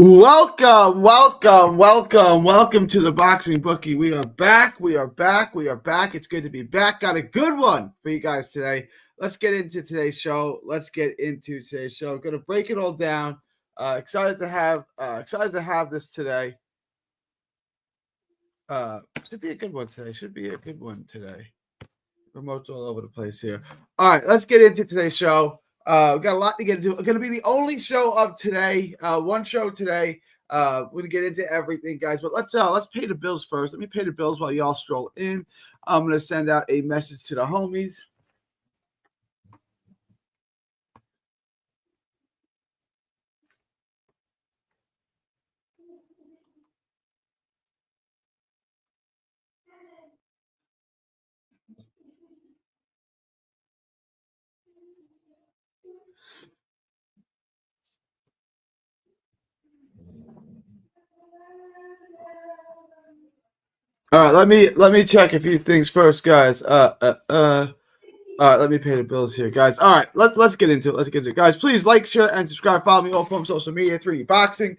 Welcome to the Boxing Bookie. We are back. It's good to be back. Got a good one for you guys today. Let's get into today's show. Going to break it all down. Excited to have this today. Should be a good one today. Remotes all over the place here. All right, let's get into today's show. We got a lot to get into. It's going to be the only show of today. One show today. We're going to get into everything, guys. But let's pay the bills first. Let me pay the bills while y'all stroll in. I'm going to send out a message to the homies. All right, let me check a few things first, guys. All right, let me pay the bills here, guys. All right, let's get into it. Guys, please like, share, and subscribe. Follow me all forms of social media, 3D Boxing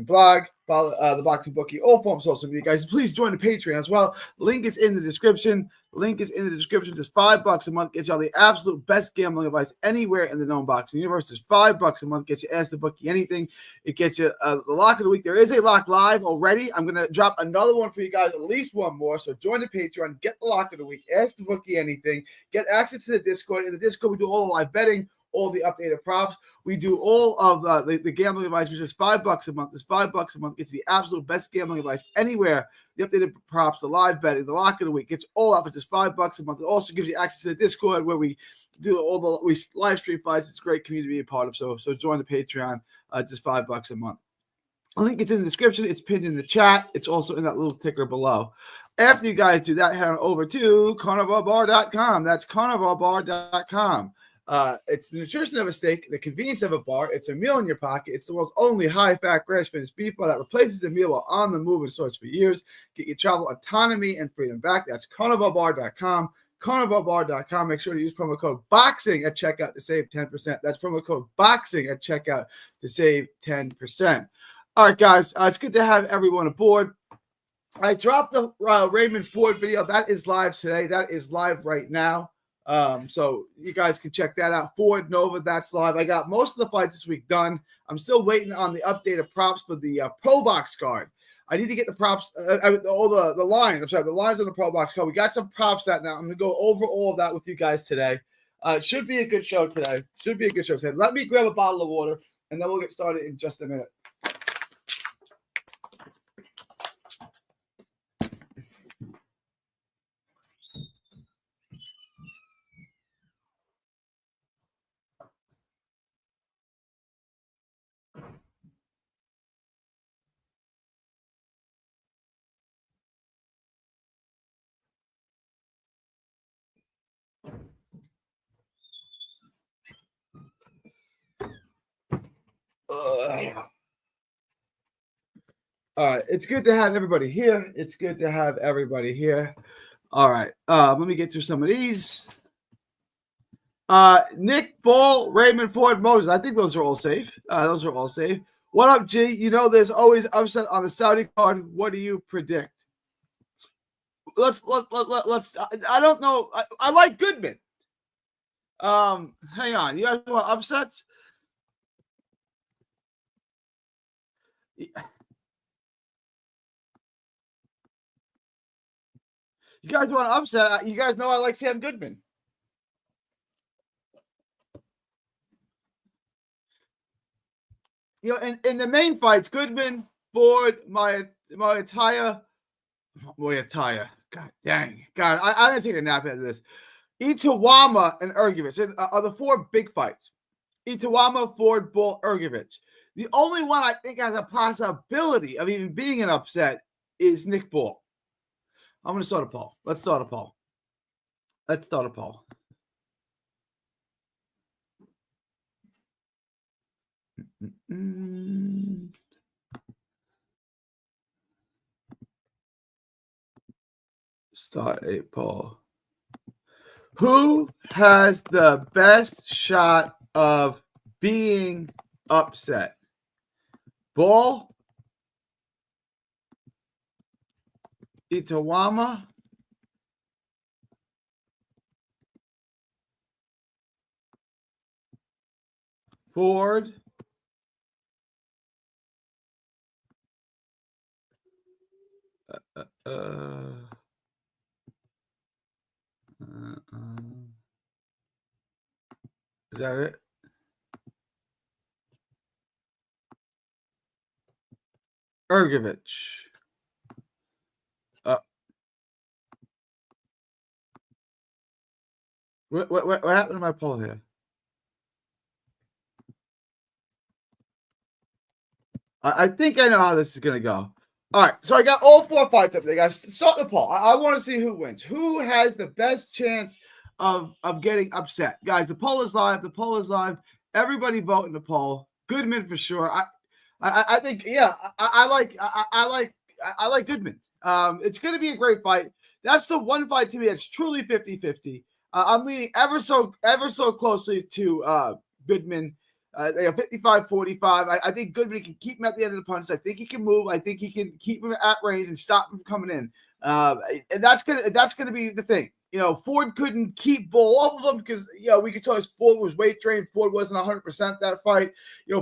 blog, follow the Boxing Bookie, all forms of social media, guys. Please join the Patreon as well. Link is in the description. Just $5 a month gets y'all the absolute best gambling advice anywhere in the known boxing universe. Just $5 a month gets you Ask the Bookie anything. It gets you the lock of the week. There is a lock live already. I'm gonna drop another one for you guys, at least one more. So join the Patreon, get the lock of the week, Ask the Bookie anything, get access to the Discord. In the Discord, we do all the live betting, all the updated props. We do all of the gambling advice, which is $5 a month. This $5 a month gets the absolute best gambling advice anywhere. The updated props, the live betting, the lock of the week. It's all up for just $5 a month. It also gives you access to the Discord where we do we live stream fights. It's a great community to be a part of. So join the Patreon, just $5 a month. The link is in the description. It's pinned in the chat. It's also in that little ticker below. After you guys do that, head on over to carnivalbar.com. That's carnivalbar.com. It's the nutrition of a steak, the convenience of a bar. It's a meal in your pocket. It's the world's only high-fat, grass-finished beef bar that replaces the meal while on the move and stores for years. Get your travel autonomy and freedom back. That's carnivalbar.com. carnivalbar.com. Make sure to use promo code BOXING at checkout to save 10%. That's promo code BOXING at checkout to save 10%. All right, guys, it's good to have everyone aboard. I dropped the Raymond Ford video. That is live today. That is live right now. So you guys can check that out. Ford Nova, that's live. I got most of the fights this week done. I'm still waiting on the updated props for the Pro Box card. I need to get the props, all the lines. I'm sorry, the lines on the Pro Box card. We got some props out now. I'm going to go over all of that with you guys today. Should be a good show today. Let me grab a bottle of water, and then we'll get started in just a minute. All right, it's good to have everybody here. All right, let me get through some of these. Nick Ball, Raymond Ford, Moses. I think those are all safe. What up, G? You know there's always upset on the Saudi card. What do you predict? Let's. I don't know. I like Goodman. Hang on. You guys want upsets? You guys want to upset? You guys know I like Sam Goodman. You know, in the main fights, Goodman, Ford, Moyataya. God dang. God, I'm going to take a nap after this. Itawama and Ergovich are the four big fights. Itawama, Ford, Bull, Ergovich. The only one I think has a possibility of even being an upset is Nick Ball. I'm going to start a poll. Let's start a poll. Start a poll. Who has the best shot of being upset? Ball. Itawama. Ford. Is that it? Ergovich. What happened to my poll here? I think I know how this is going to go. All right, so I got all 4 fights up there, guys. Start the poll. I want to see who wins. Who has the best chance of getting upset? Guys, the poll is live. The poll is live. Everybody vote in the poll. Goodman for sure. I think, yeah, I like Goodman. It's going to be a great fight. That's the one fight to me that's truly 50-50. I'm leaning ever so closely to Goodman. 55-45. I think Goodman can keep him at the end of the punch. I think he can move. I think he can keep him at range and stop him coming in. And that's gonna be the thing. Ford couldn't keep Bull off of him because we could tell Ford was weight trained. Ford wasn't 100% that fight.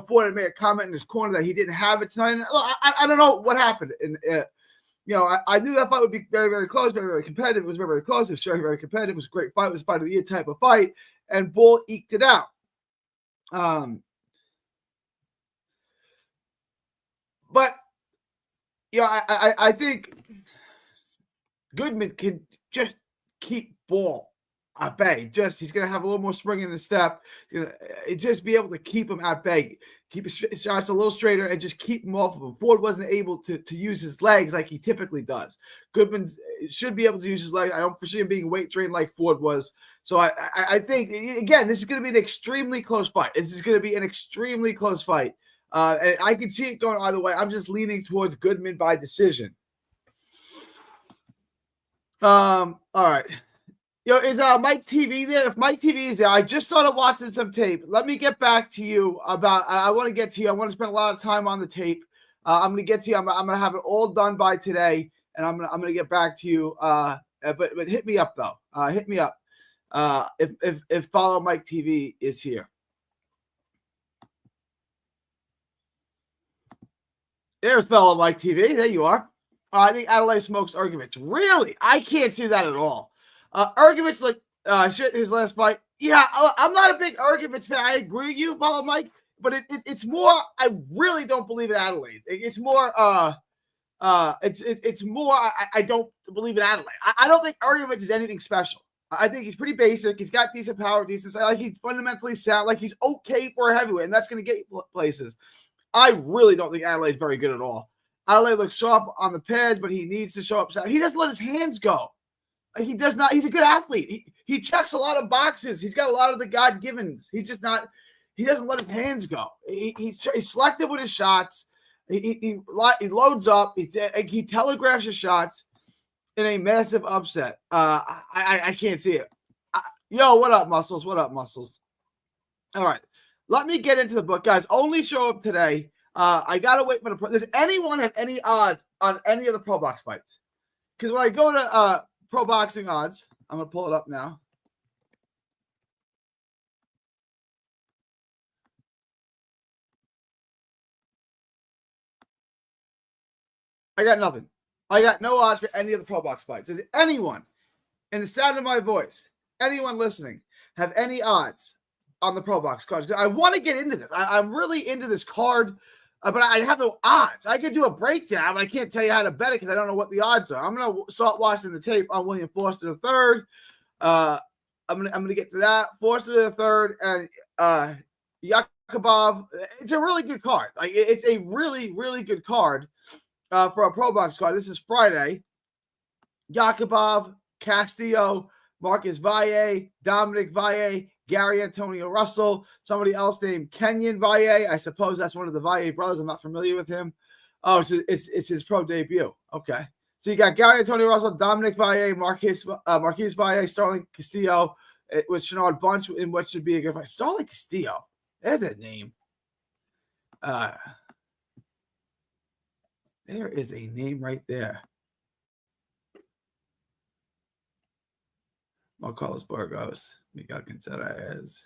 Ford had made a comment in his corner that he didn't have it tonight. And I don't know what happened. And I knew that fight would be very, very close, very, very competitive. It was very, very close. It was very, very competitive. It was a great fight. It was a fight of the year type of fight, and Bull eked it out. But I think Goodman can just keep Bull at bay. He's going to have a little more spring in the step. He's going to just be able to keep him at bay, keep his shots a little straighter, and just keep him off of him. Ford wasn't able to use his legs like he typically does. Goodman should be able to use his legs. I don't foresee him being weight trained like Ford was. So I think, again, this is going to be an extremely close fight. This is going to be an extremely close fight. And I can see it going either way. I'm just leaning towards Goodman by decision. All right. Is Mike TV there? If Mike TV is there, I just started watching some tape. Let me get back to you about. I want to get to you. I want to spend a lot of time on the tape. I'm going to get to you. I'm going to have it all done by today, and I'm going to get back to you. But hit me up though. Hit me up. If Follow Mike TV is here. There's Follow Mike TV. There you are. I think Adelaide smokes Ergovich. Really? I can't see that at all. Ergovich shit his last fight. Yeah, I'm not a big Ergovich fan. I agree with you, Follow Mike, but it's more. I really don't believe in Adelaide. It's more. It's more. I don't believe in Adelaide. I don't think Ergovich is anything special. I think he's pretty basic. He's got decent power, decent size. Like he's fundamentally sound. Like he's okay for a heavyweight, and that's going to get you places. I really don't think Adelaide's very good at all. Adelaide looks sharp on the pads, but he needs to show up. He doesn't let his hands go. He does not. He's a good athlete. He checks a lot of boxes. He's got a lot of the God-givens. He's just not. He doesn't let his hands go. He's selective with his shots. He loads up. He telegraphs his shots in a massive upset. I can't see it. Yo, what up, Muscles? What up, Muscles? All right. Let me get into the book, guys. Only show up today. I gotta wait for the. Does anyone have any odds on any of the Pro Box fights? Because when I go to Pro Boxing Odds, I'm gonna pull it up now. I got nothing. I got no odds for any of the Pro Box fights. Does anyone, in the sound of my voice, anyone listening, have any odds on the Pro Box cards? I want to get into this. I'm really into this card, but I have no odds. I could do a breakdown, but I can't tell you how to bet it because I don't know what the odds are. I'm gonna start watching the tape on William Foster III. I'm gonna get to that. Foster III and Yakubov. It's a really good card. Like it's a really, really good card for a Pro Box card. This is Friday. Yakubov, Castillo, Marcus Valle, Dominic Valle, Gary Antonio Russell, somebody else named Kenyon Valle. I suppose that's one of the Valle brothers. I'm not familiar with him. Oh, so it's his pro debut. Okay. So you got Gary Antonio Russell, Dominic Valle, Marquis Valle, Starling Castillo with Shenard Bunch in what should be a good fight. Starling Castillo. There's that name. There is a name right there. Carlos Burgos. Miguel Contreras.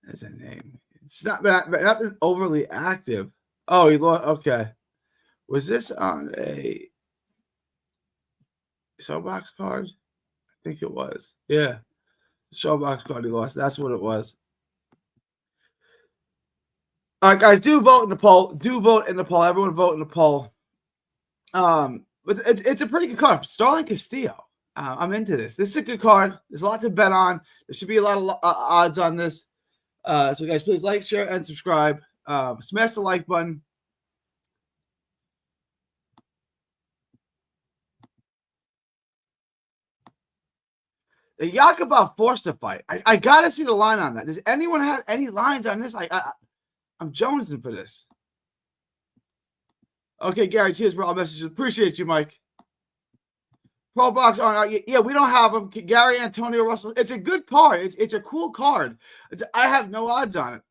That's a name. It's not been overly active. Oh, he lost. Okay. Was this on a showbox card? I think it was. Yeah. Showbox card he lost. That's what it was. All right, guys, do vote in the poll. Do vote in the poll. Everyone vote in the poll. But it's a pretty good card. Starling Castillo. I'm into this. This is a good card. There's a lot to bet on. There should be a lot of odds on this. So, guys, please like, share, and subscribe. Smash the like button. The Yakubov forced a fight. I got to see the line on that. Does anyone have any lines on this? I'm jonesing for this. Okay, Gary, cheers for all messages. Appreciate you, Mike. Pro Box on. Yeah, we don't have them. Gary Antonio Russell. It's a good card. It's a cool card. I have no odds on it.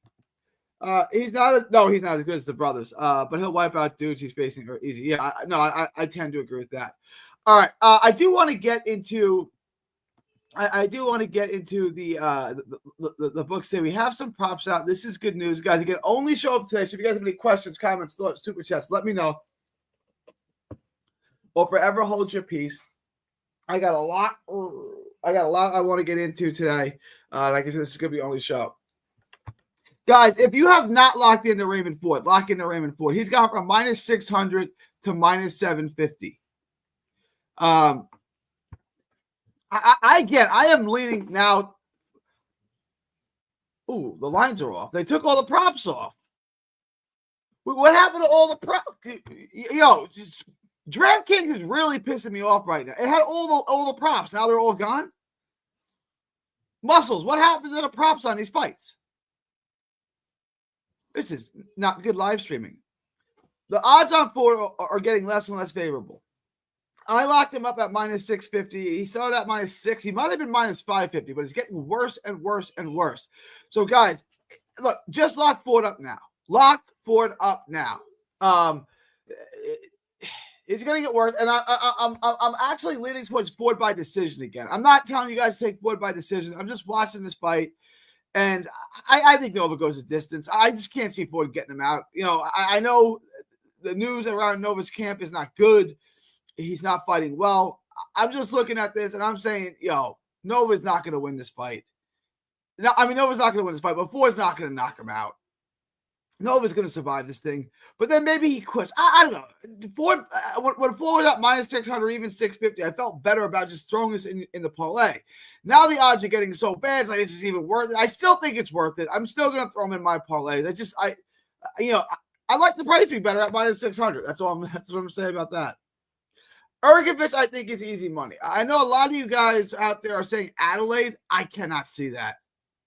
He's not as good as the brothers. But he'll wipe out dudes he's facing easy. Yeah, I tend to agree with that. All right. I do want to get into the books today. We have some props out. This is good news, guys. You can only show up today. So if you guys have any questions, comments, thoughts, super chats, let me know. Or forever hold your peace. I got a lot I want to get into today. Like I said, this is gonna be the only show. Guys, if you have not locked in the Raymond Ford, lock in the Raymond Ford. He's gone from minus 600 to minus 750. I am leaning now. Ooh, the lines are off. They took all the props off. What happened to all the props? DraftKings is really pissing me off right now. It had all the props. Now they're all gone. Muscles, what happens to the props on these fights? This is not good live streaming. The odds on Ford are getting less and less favorable. I locked him up at minus 650. He started at minus 6. He might have been minus 550, but it's getting worse and worse and worse. So, guys, look, just lock Ford up now. Lock Ford up now. It's going to get worse, and I'm actually leaning towards Ford by decision again. I'm not telling you guys to take Ford by decision. I'm just watching this fight, and I think Nova goes the distance. I just can't see Ford getting him out. I know the news around Nova's camp is not good. He's not fighting well. I'm just looking at this, and I'm saying, Nova's not going to win this fight. Nova's not going to win this fight, but Ford's not going to knock him out. Nova's going to survive this thing, but then maybe he quits. I don't know. Ford, when Ford was at minus 600 or even 650, I felt better about just throwing this in the parlay. Now the odds are getting so bad, it's like this is even worth it. I still think it's worth it. I'm still going to throw him in my parlay. I like the pricing better at minus 600. That's what I'm saying about that. Ergovich, I think, is easy money. I know a lot of you guys out there are saying Adelaide. I cannot see that.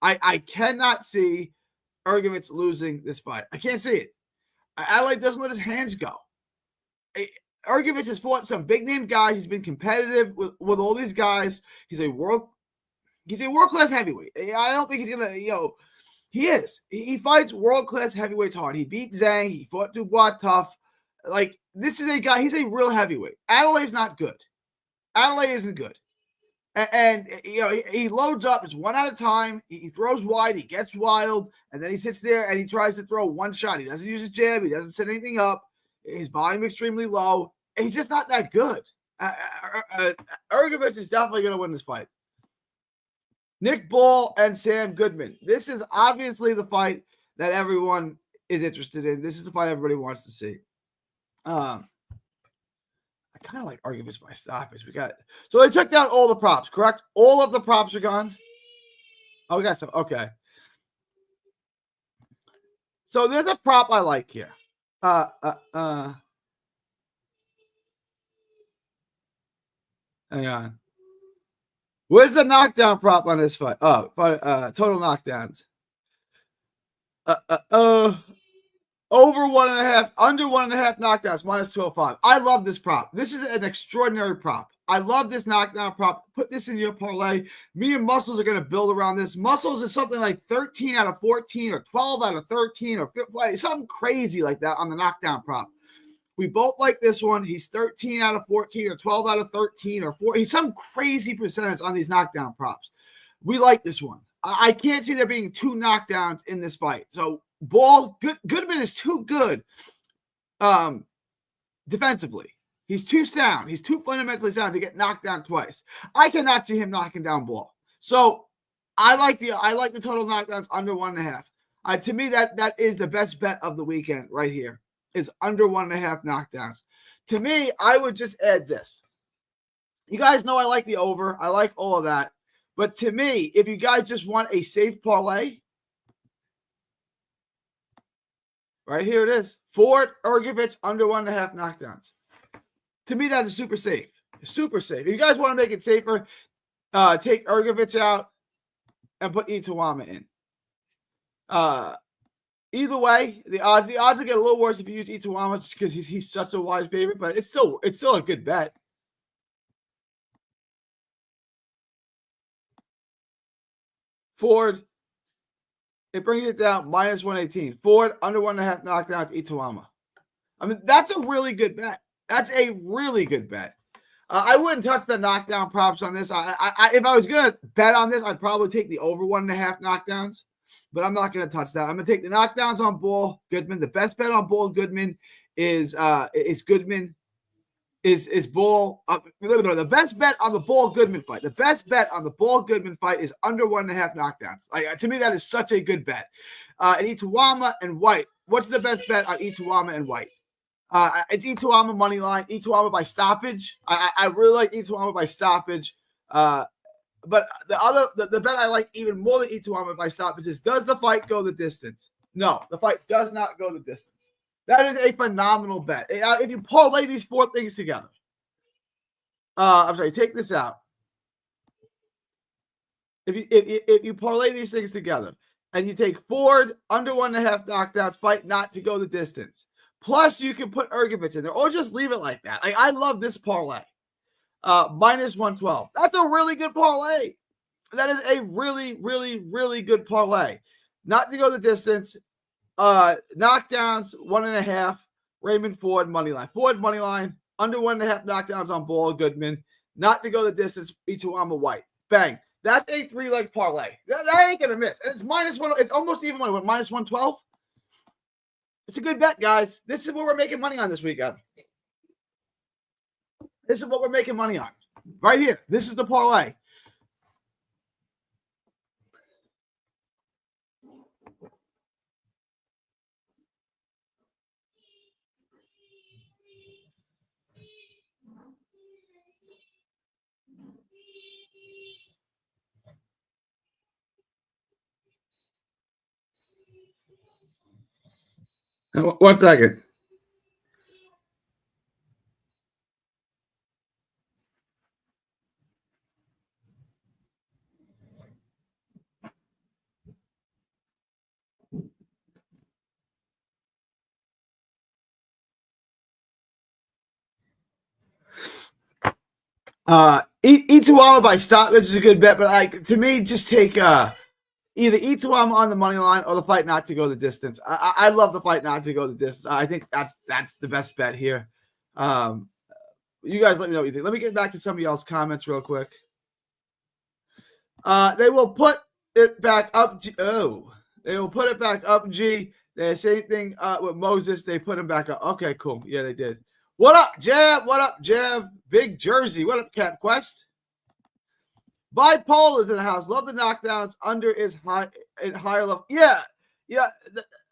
I cannot see Ergovich losing this fight. I can't see it. Adelaide doesn't let his hands go. Ergovich has fought some big name guys. He's been competitive with all these guys. He's a world-class heavyweight. I don't think he's gonna, he is. He fights world-class heavyweights hard. He beat Zhang. He fought Dubois tough. Like, this is a guy. He's a real heavyweight. Adelaide's not good. Adelaide isn't good. And he loads up. It's one at a time. He throws wide. He gets wild. And then he sits there and he tries to throw one shot. He doesn't use his jab. He doesn't set anything up. His volume extremely low. He's just not that good. Ergovich is definitely going to win this fight. Nick Ball and Sam Goodman. This is obviously the fight that everyone is interested in. This is the fight everybody wants to see. I kind of like Ergovich by stoppage. So they took down all the props, correct? All of the props are gone. Oh, we got some. Okay. So there's a prop I like here. Hang on. Where's the knockdown prop on this fight? Oh, total knockdowns. Over 1.5, under 1.5 knockdowns, minus 205. I love this prop. This is an extraordinary prop. I love this knockdown prop. Put this in your parlay. Me and Muscles are going to build around this. Muscles is something like 13 out of 14 or 12 out of 13 or something crazy like that on the knockdown prop. We both like this one. He's 13 out of 14 or 12 out of 13 or 4. He's some crazy percentage on these knockdown props. We like this one. I can't see there being 2 knockdowns in this fight. So Goodman is too good defensively. He's too sound. He's too fundamentally sound to get knocked down twice. I cannot see him knocking down Ball. So I like the total knockdowns under 1.5. To me, that is the best bet of the weekend right here. Is under 1.5 knockdowns. To me, I would just add this. You guys know I like the over. I like all of that. But to me, if you guys just want a safe parlay, right here it is. Ford Ergovich under 1.5 knockdowns. To me, that is super safe. Super safe. If you guys want to make it safer, take Ergovich out and put Ituama in. Either way, the odds will get a little worse if you use Ituama just because he's such a wide favorite, but it's still a good bet. Ford, it brings it down minus 118. Ford under 1.5 knockdowns, Ituama. I mean, that's a really good bet. That's a really good bet. I wouldn't touch the knockdown props on this. If I was gonna bet on this, I'd probably take the over 1.5 knockdowns. But I'm not going to touch that. I'm going to take the knockdowns on Ball Goodman. The best bet on Ball Goodman is Goodman is Ball. The best bet on the Ball Goodman fight. The best bet on the Ball Goodman fight is under 1.5 knockdowns. To me, that is such a good bet. And Ituama and White. What's the best bet on Ituama and White? It's Ituama money line. Ituama by stoppage. I really like Ituama by stoppage. But the bet I like even more than Ituama by stoppage is, does the fight go the distance? No, the fight does not go the distance. That is a phenomenal bet. If you parlay these 4 things together, take this out. If you parlay these things together and you take Ford under 1.5 knockdowns, fight not to go the distance. Plus, you can put Ergovich in there or just leave it like that. I love this parlay. Minus 112. That's a really good parlay. That is a really, really, really good parlay. Not to go the distance. Knockdowns 1.5. Raymond Ford money line. Ford money line under 1.5 knockdowns on Ball Goodman. Not to go the distance. Ituama White. Bang. That's a 3-leg parlay. That ain't gonna miss. And it's minus 1. It's almost even money. Minus 112. It's a good bet, guys. This is what we're making money on this weekend. This is what we're making money on. Right here. This is the parlay. One second. Ituama by stoppage is a good bet, but to me, just take either Ituama on the money line or the fight not to go the distance. I love the fight not to go the distance. I think that's the best bet here. You guys let me know what you think. Let me get back to some of y'all's comments real quick. They will put it back up. They will put it back up. G. The same thing with Moses. They put him back up. Okay, cool. Yeah, they did. What up, Jab? What up, Jab? Big Jersey. What up, Cap Quest? Bipolar is in the house. Love the knockdowns. Under is high in higher level. Yeah.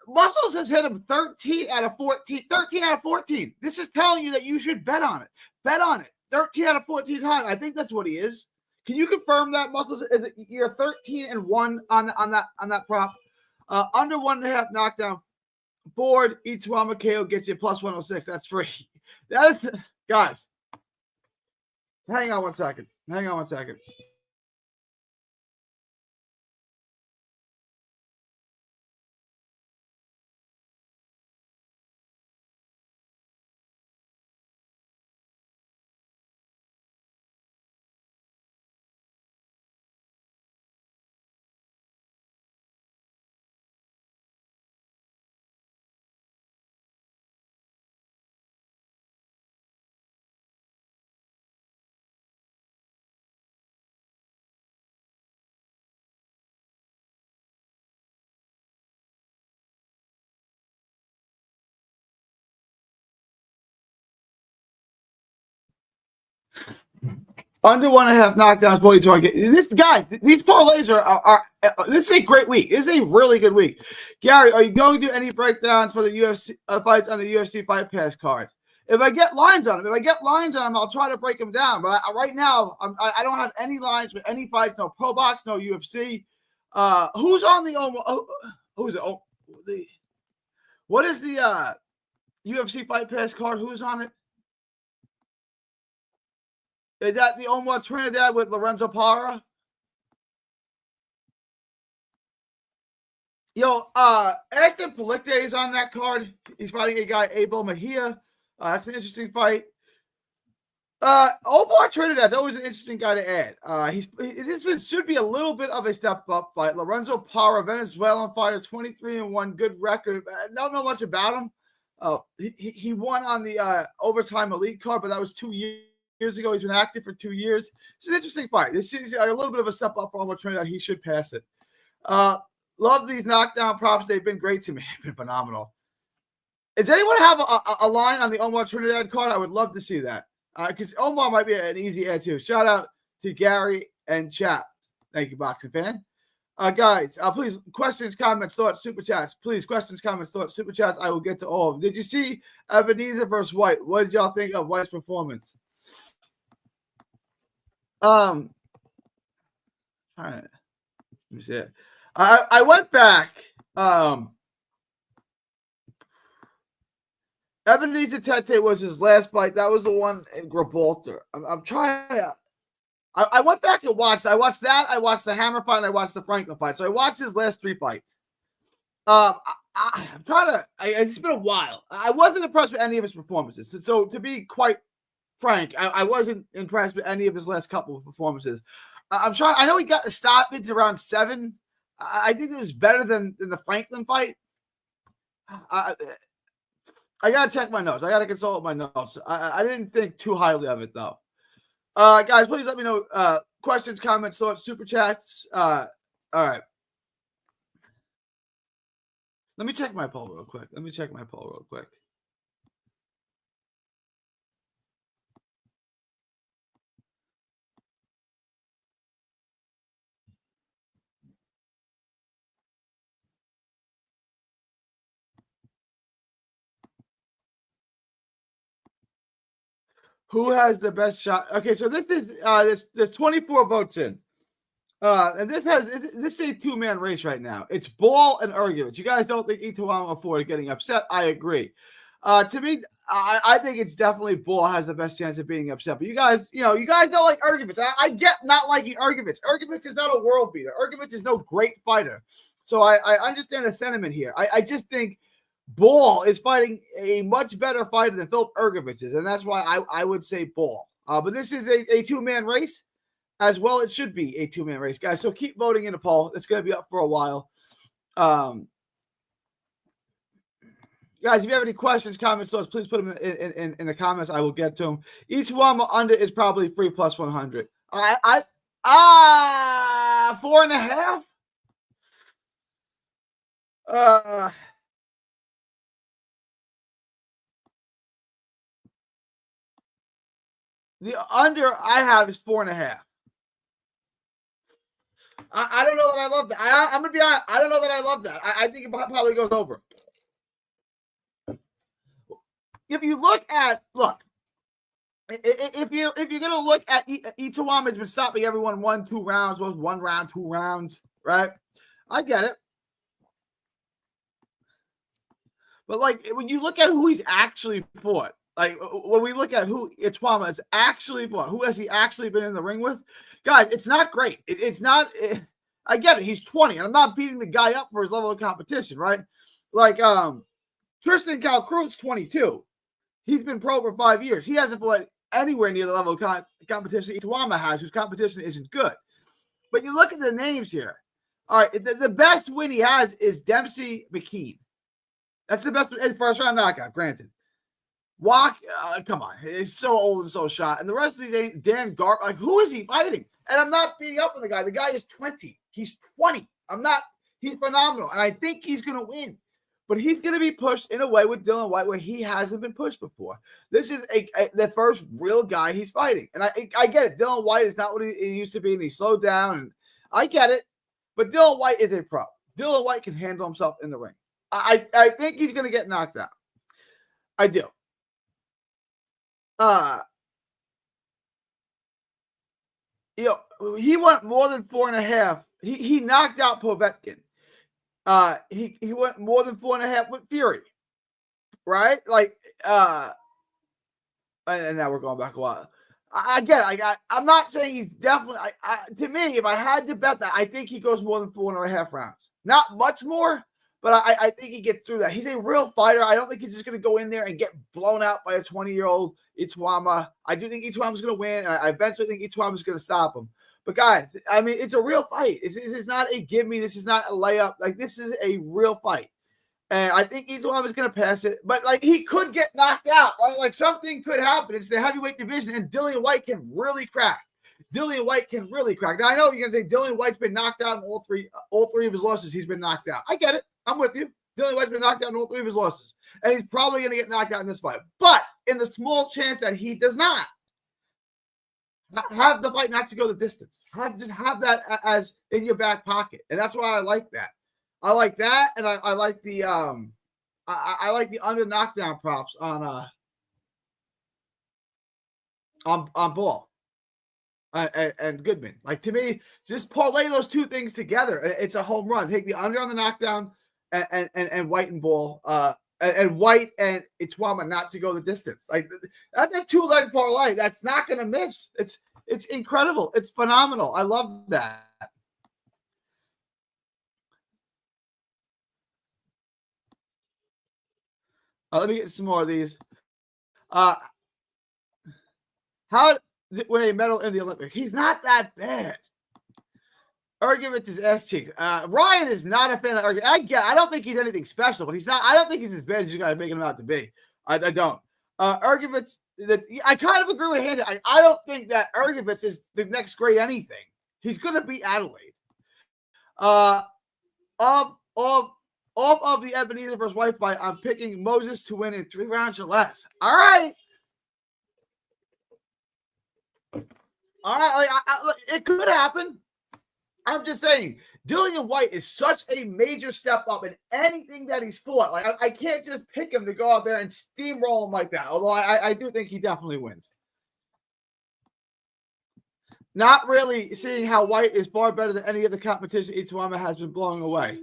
Muscles has hit him 13 out of 14. 13 out of 14. This is telling you that you should bet on it. Bet on it. 13 out of 14 times. I think that's what he is. Can you confirm that, Muscles? Is it you're 13-1 on that prop? Under 1.5 knockdown. Ford Ituama KO gets you plus 106. That's free. That is, guys. Hang on one second. Under 1.5 knockdowns, 42 target. This guy, these parlays are this is a great week. This is a really good week. Gary, are you going to do any breakdowns for the UFC fights on the UFC Fight Pass card? If I get lines on them, I'll try to break them down. But right now, I don't have any lines with any fights. No Pro Box, no UFC. Who's on the who's it? What is the UFC Fight Pass card? Who's on it? Is that the Omar Trinidad with Lorenzo Parra? Yo, Ashton Palikte is on that card. He's fighting a guy, Abel Mejia. That's an interesting fight. Omar Trinidad's always an interesting guy to add. It should be a little bit of a step up fight. Lorenzo Parra, Venezuelan fighter, 23-1, good record. I don't know much about him. He won on the overtime elite card, but that was 2 years ago. He's been active for 2 years. It's an interesting fight. This is a little bit of a step up for Omar Trinidad. He should pass it. Love these knockdown props. They've been great to me. They've been phenomenal. Does anyone have a line on the Omar Trinidad card? I would love to see that. Because Omar might be an easy add too. Shout out to Gary and chat. Thank you, boxing fan. Guys, please, questions, comments, thoughts, super chats. Please, questions, comments, thoughts, super chats. I will get to all of them. Did you see Ebenezer versus White? What did y'all think of White's performance? All right. Let me see it. I went back. Ebenezer Tete was his last fight. That was the one in Gibraltar. I'm trying to. I went back and watched. I watched that. I watched the Hammer fight. And I watched the Franklin fight. So I watched his last 3 fights. I'm trying to. It's been a while. I wasn't impressed with any of his performances. So to be quite frank, I wasn't impressed with any of his last couple of performances. I'm trying. I know he got the stoppage around 7. I think it was better than the Franklin fight. I gotta check my notes. I gotta consult my notes. I didn't think too highly of it though. Guys, please let me know questions, comments, thoughts, super chats. All right. Let me check my poll real quick. Who has the best shot? Okay, so this is there's 24 votes in. And this is a 2-man race right now. It's Ball and Ergovich. You guys don't think Ituama Ford getting upset? I agree. To me, I think it's definitely Ball has the best chance of being upset. But you guys don't like Ergovich. I get not liking Ergovich. Ergovich is not a world beater. Ergovich is no great fighter. So I understand the sentiment here. I just think Ball is fighting a much better fighter than Philip Ergovich is, and that's why I would say Ball. But this is a 2-man race as well. It should be a 2-man race, guys. So keep voting in the poll. It's going to be up for a while. Guys, if you have any questions, comments, thoughts, please put them in the comments. I will get to them. Each one under is probably free plus 100. 4.5. The under I have is 4.5. I don't know that I love that. I'm gonna be honest. I don't know that I love that. I think it probably goes over. If you if you're gonna look at Ituama has been stopping everyone 1-2 rounds, 1 round, 2 rounds, right? I get it. But like when you look at who he's actually fought, like when we look at who Ituama has actually fought, who has he actually been in the ring with? Guys, it's not great. It's not. I get it. He's 20, and I'm not beating the guy up for his level of competition, right? Like Tristan Calcruz, 22. He's been pro for 5 years. He hasn't fought anywhere near the level of competition Ituama has, whose competition isn't good. But you look at the names here. All right, the best win he has is Dempsey McKean. That's the best first round knockout, granted. Walk, come on. He's so old and so shot. And the rest of the Dan Garb, like, who is he fighting? And I'm not beating up on the guy. The guy is 20. He's 20. He's phenomenal. And I think he's going to win. but he's going to be pushed in a way with Dillian Whyte where he hasn't been pushed before. This is the first real guy he's fighting. And I get it. Dillian Whyte is not what he used to be, and he slowed down. And I get it. But Dillian Whyte is a pro. Dillian Whyte can handle himself in the ring. I think he's going to get knocked out. I do. He went more than 4.5. He knocked out Povetkin. He went more than 4.5 with Fury, right? Like, and now we're going back a while. I get it. I'm not saying he's definitely. To me, if I had to bet that, I think he goes more than 4.5 rounds. Not much more, but I think he gets through that. He's a real fighter. I don't think he's just going to go in there and get blown out by a 20-year-old Ichiyama. I do think Ichiyama's going to win, and I eventually think Ichiyama's going to stop him. But guys, I mean, it's a real fight. It's not a gimme. This is not a layup. Like, this is a real fight. And I think Ichiyama is going to pass it. But, like, he could get knocked out, right? Like, something could happen. It's the heavyweight division, and Dillian Whyte can really crack. Dillian Whyte can really crack. Now, I know you're going to say Dillian Whyte's been knocked out in all three of his losses. He's been knocked out. I get it. I'm with you. Dillian Whyte's been knocked out in all 3 of his losses. And he's probably going to get knocked out in this fight. But in the small chance that he does not, have the fight not to go the distance. Just have that as in your back pocket. And that's why I like that. I like that, and I like the I like the under knockdown props on Ball and Goodman. Like, to me, just parlay those two things together. It's a home run. Take the under on the knockdown and Whyte and Ball and Whyte and Ichiyama not to go the distance. Like, that's a 2-leg parlay. That's not going to miss. It's incredible. It's phenomenal. I love that. Let me get some more of these. How when a medal in the Olympics? He's not that bad. Argument is ass cheeks. Ryan is not a fan of Argument. I don't think he's anything special, but he's not. I don't think he's as bad as you guys are making him out to be. I don't. Arguments that I kind of agree with Handy. I don't think that Arguments is the next great anything. He's going to beat Adelaide. Off of the Ebenezer versus White fight, I'm picking Moses to win in 3 rounds or less. All right. Like, look, it could happen. I'm just saying, Dillian Whyte is such a major step up in anything that he's fought. Like, I can't just pick him to go out there and steamroll him like that. Although I do think he definitely wins. Not really seeing how Whyte is far better than any of the competition Ichiyama has been blowing away.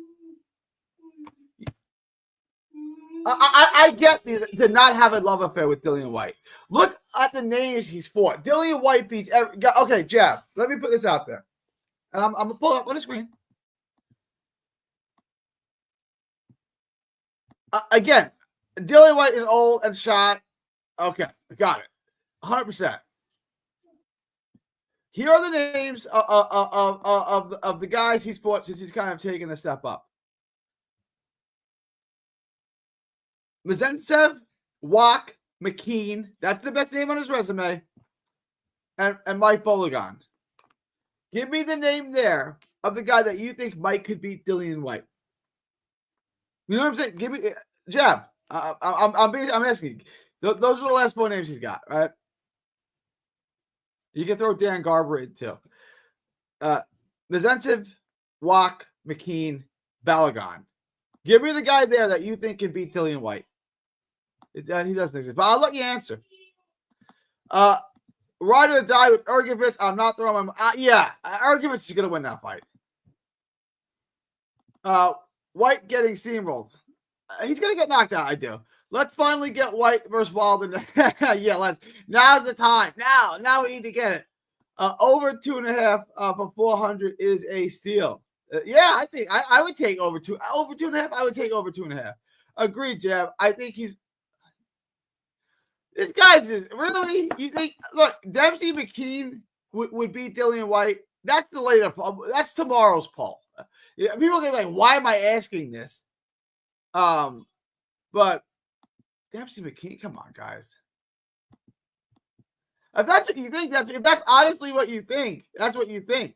I get to not have a love affair with Dillian Whyte. Look at the names he's fought. Dillian Whyte beats every guy. Okay, Jab, let me put this out there. And I'm going to pull it up on the screen. Again, Dillian Whyte is old and shot. Okay, got it. 100%. Here are the names of the guys he's fought since he's kind of taken a step up. Mazentsev, Wach, McKean. That's the best name on his resume. And Mike Bologan. Give me the name there of the guy that you think Mike could beat Dillian Whyte. You know what I'm saying? Give me Jab. I'm asking you. Those are the last 4 names he's got, right? You can throw Dan Garber in too. Mazentsev, Wach, McKean, Balogun. Give me the guy there that you think can beat Dillian Whyte. He doesn't exist, but I'll let you answer. Ride or die with Ergovich. I'm not throwing him. Ergovich is going to win that fight. Whyte getting steamrolled. He's going to get knocked out. I do. Let's finally get Whyte versus Wilder. Let's. Now's the time. Now we need to get it. Over 2.5 for 400 is a steal. I think I would take over 2.5. I would take over 2.5. Agreed, Jab. I think he's. This guy's really. You think? Look, Dempsey McKean would beat Dillian Whyte. That's the later poll. That's tomorrow's poll. People are gonna be like, "Why am I asking this?" But Dempsey McKean, come on, guys. If that's what you think, if that's honestly what you think, that's what you think.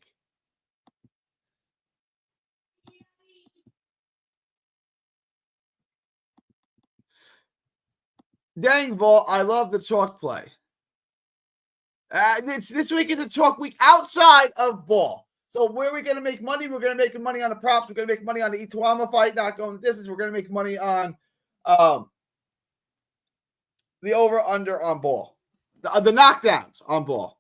Dang, Vol, I love the chalk play. This week is a chalk week outside of ball. So where are we going to make money? We're going to make money on the props. We're going to make money on the Ituama fight, not going the distance. We're going to make money on the over-under on ball. The knockdowns on ball.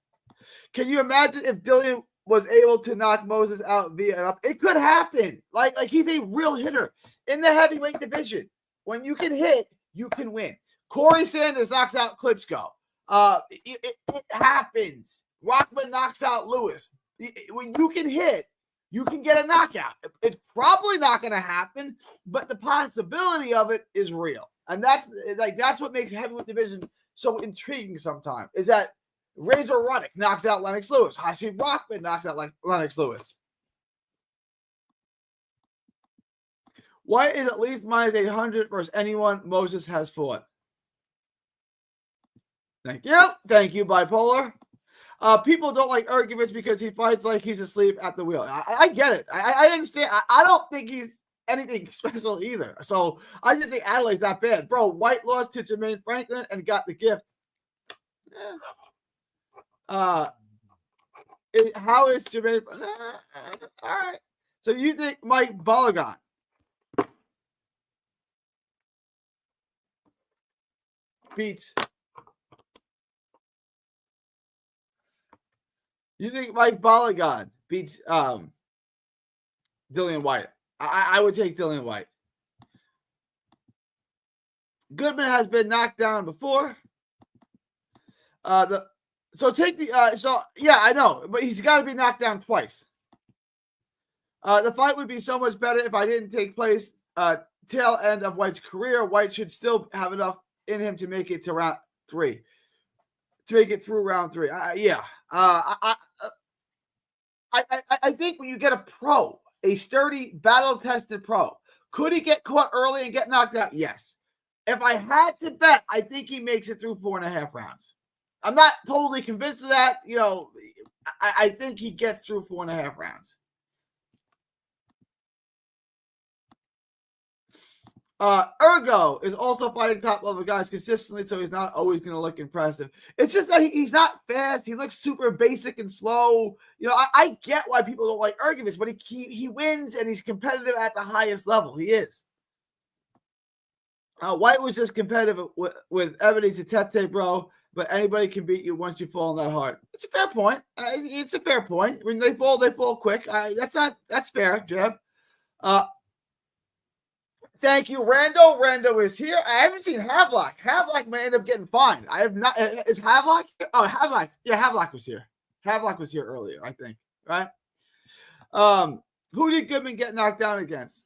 Can you imagine if Dillian was able to knock Moses out via an up? It could happen. Like he's a real hitter. In the heavyweight division, when you can hit, you can win. Corey Sanders knocks out Klitschko. It happens. Rockman knocks out Lewis. When you can hit, you can get a knockout. It's probably not going to happen, but the possibility of it is real. And that's what makes heavyweight division so intriguing sometimes, is that Razor Ruddock knocks out Lennox Lewis. Hakeem Rockman knocks out Lennox Lewis. White is at least minus 800 versus anyone Moses has fought. Thank you. Thank you, Bipolar. People don't like Ergovich because he fights like he's asleep at the wheel. I get it. I understand. I don't think he's anything special either. So I just think Adelaide's that bad. Bro, White lost to Jermaine Franklin and got the gift. How is Jermaine? All right. So you think Mike Balogun beats? You think Mike Balogun beats Dillian White? I would take Dillian White. Goodman has been knocked down before. I know, but he's got to be knocked down twice. The fight would be so much better if I didn't take place tail end of White's career. White should still have enough in him to make it to round 3. To make it through round 3. I think when you get a pro, a sturdy, battle-tested pro, could he get caught early and get knocked out? Yes. If I had to bet, I think he makes it through 4.5 rounds. I'm not totally convinced of that. You know, I think he gets through 4.5 rounds. Ergo is also fighting top-level guys consistently, so he's not always going to look impressive. It's just that he's not fast. He looks super basic and slow. You know, I get why people don't like Ergovich, but he wins, and he's competitive at the highest level. He is. White was just competitive with Ebony Tete, bro, but anybody can beat you once you fall in that hard. It's a fair point. It's a fair point. When they fall quick. That's fair, Jeb. Thank you, Rando. Rando is here. I haven't seen Havlock. Havlock may end up getting fined. I have not. Is Havlock? Oh, Havlock. Yeah, Havlock was here. Havlock was here earlier, I think. Right? Who did Goodman get knocked down against?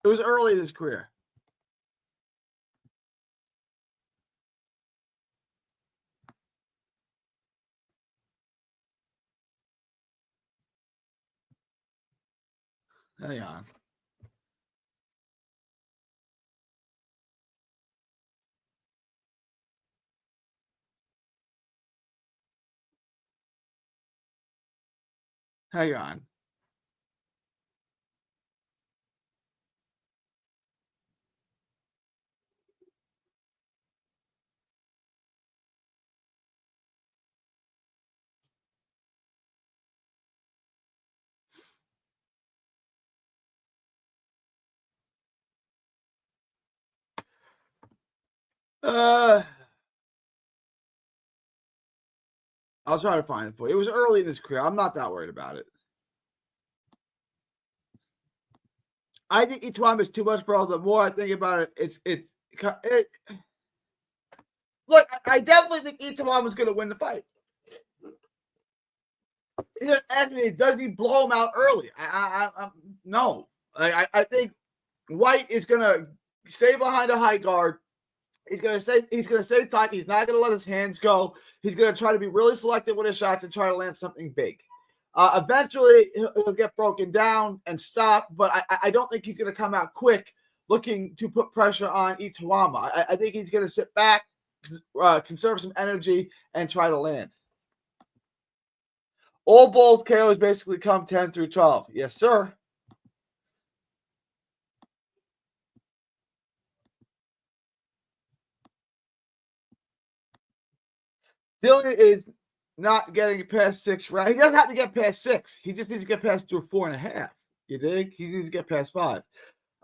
It was early in his career. Hang on. Hang on. I'll try to find it for you. It was early in his career. I'm not that worried about it. I think Ituama is too much, bro. The more I think about it, look, I definitely think Ituama is going to win the fight. Anthony, does he blow him out early? No. I think White is going to stay behind a high guard. He's gonna stay tight. He's not gonna let his hands go. He's gonna try to be really selective with his shots and try to land something big. Eventually, he'll get broken down and stop, but I don't think he's gonna come out quick looking to put pressure on Ituama. I think he's gonna sit back, conserve some energy, and try to land. All Bulls KOs basically come 10 through 12. Yes, sir. Dillian is not getting past 6 rounds. He doesn't have to get past 6. He just needs to get past through 4.5. You dig? He needs to get past 5.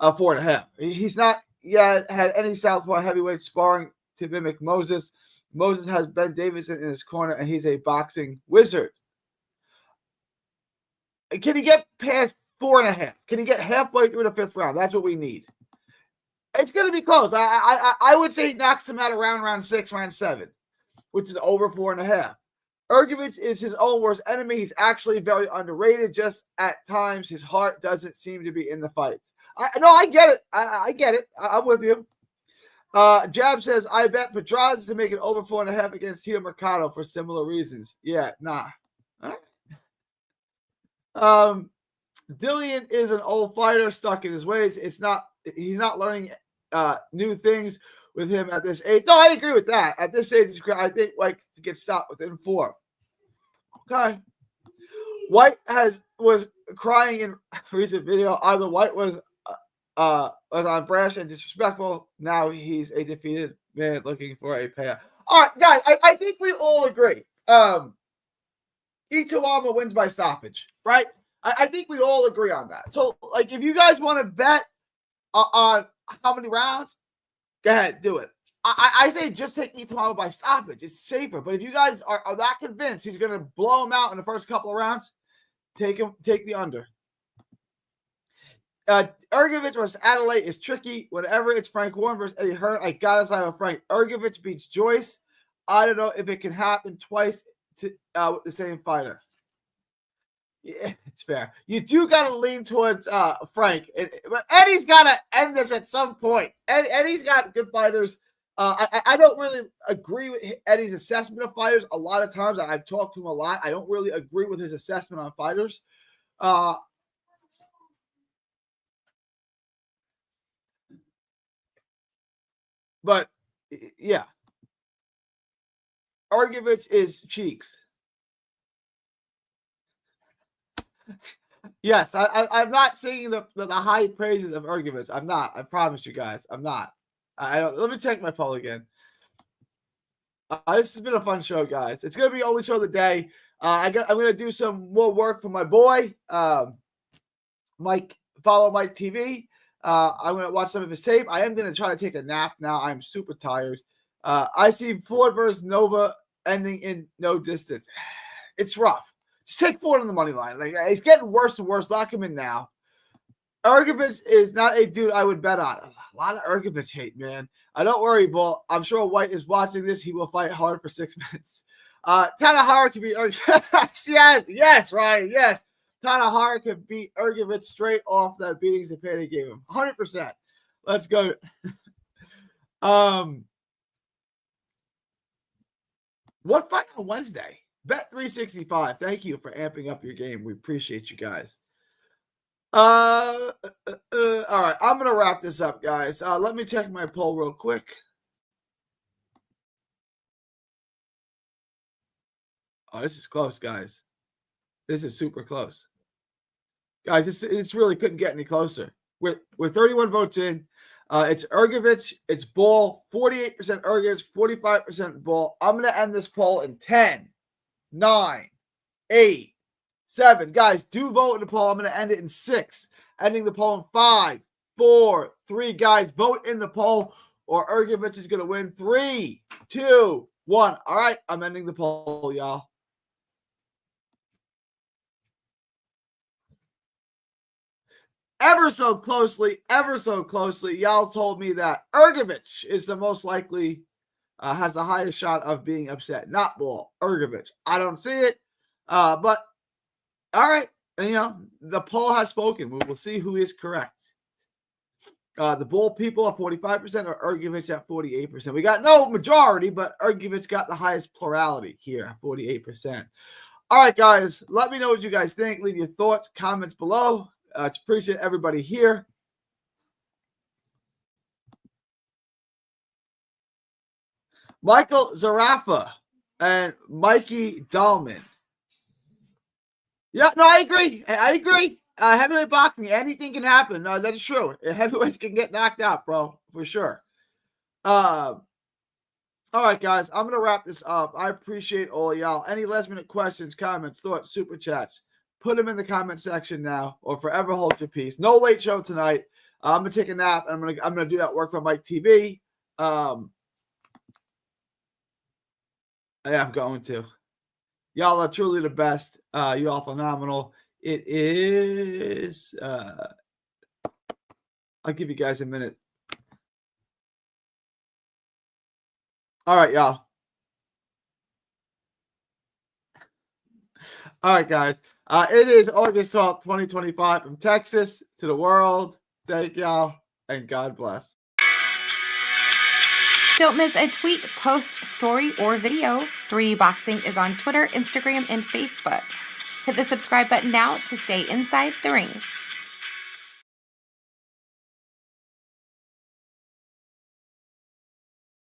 4.5. He's not yet had any Southpaw heavyweight sparring to mimic Moses. Moses has Ben Davison in his corner, and he's a boxing wizard. Can he get past 4.5? Can he get halfway through the 5th round? That's what we need. It's going to be close. I would say he knocks him out around round 6, round 7, which is over 4.5. Ergovich is his own worst enemy. He's actually very underrated. Just at times, his heart doesn't seem to be in the fights. I get it. I get it. I'm with you. Jab says, I bet Pedraza to make it over 4.5 against Tito Mercado for similar reasons. Yeah, nah. Dillian is an old fighter stuck in his ways. He's not learning new things with him at this age. No, I agree with that. At this age, I think like to get stopped within 4. Okay. White was crying in a recent video. Either White was on brash and disrespectful. Now he's a defeated man looking for a payout. All right, guys, I think we all agree. Ituama wins by stoppage, right? I think we all agree on that. So, like, if you guys want to bet on how many rounds, go ahead, do it. I say just take Ituama by stoppage. It's safer. But if you guys are that convinced he's going to blow him out in the first couple of rounds, take the under. Ergovich versus Adelaide is tricky. Whenever it's Frank Warren versus Eddie Hearn, I gotta side with Frank. Ergovich beats Joyce. I don't know if it can happen twice with the same fighter. Yeah, it's fair. You do gotta lean towards Frank, but Eddie's gotta end this at some point. Eddie's got good fighters. I don't really agree with Eddie's assessment of fighters. A lot of times, I've talked to him a lot. I don't really agree with his assessment on fighters. But yeah, Ergovich is cheeks. Yes, I'm not singing the high praises of Ergovich. I'm not. I promise you guys, I'm not. I don't. Let me check my poll again. This has been a fun show, guys. It's gonna be the only show of the day. I'm gonna do some more work for my boy, Mike. Follow Mike TV. I'm going to watch some of his tape. I am going to try to take a nap now. I'm super tired. I see Ford versus Nova ending in no distance. It's rough. Just take Ford on the money line. Like, it's getting worse and worse. Lock him in now. Ergovich is not a dude I would bet on. A lot of Ergovich hate, man. Don't worry, Bull. I'm sure White is watching this. He will fight hard for 6 minutes. Tanahara can be Ergovich. yes, Ryan. Yes. Tanahara could beat Ergovich straight off the beatings that Petty gave him. 100%. Let's go. What fight on Wednesday? Bet 365. Thank you for amping up your game. We appreciate you guys. All right. I'm going to wrap this up, guys. Let me check my poll real quick. Oh, this is close, guys. This is super close. Guys, it's really couldn't get any closer. With 31 votes in, it's Ergovich, it's Ball, 48% Ergovich, 45% Ball. I'm going to end this poll in 10, 9, 8, 7. Guys, do vote in the poll. I'm going to end it in 6. Ending the poll in 5, 4, 3. Guys, vote in the poll or Ergovich is going to win. 3, 2, 1. All right, I'm ending the poll, y'all. Ever so closely, y'all told me that Ergovich is the most likely, has the highest shot of being upset. Not Ball, Ergovich. I don't see it, but all right. And, the poll has spoken. We will see who is correct. The Bull people are 45% or Ergovich at 48%. We got no majority, but Ergovich got the highest plurality here, 48%. All right, guys, let me know what you guys think. Leave your thoughts, comments below. It's appreciate everybody here. Michael Zarafa and Mikey Dahlman. Yeah, no, I agree. Heavyweight boxing, anything can happen. No, that's true. Heavyweights can get knocked out, bro, for sure. All right, guys, I'm going to wrap this up. I appreciate all y'all. Any last minute questions, comments, thoughts, super chats, put them in the comment section now or forever hold your peace. No late show tonight. I'm going to take a nap. I'm going to do that work from Mike TV. Yeah, I'm going to. Y'all are truly the best. You all phenomenal. It is. I'll give you guys a minute. All right, y'all. All right, guys. It is August 12th, 2025 from Texas to the world. Thank y'all, and God bless. Don't miss a tweet, post, story, or video. 3D Boxing is on Twitter, Instagram, and Facebook. Hit the subscribe button now to stay inside the ring.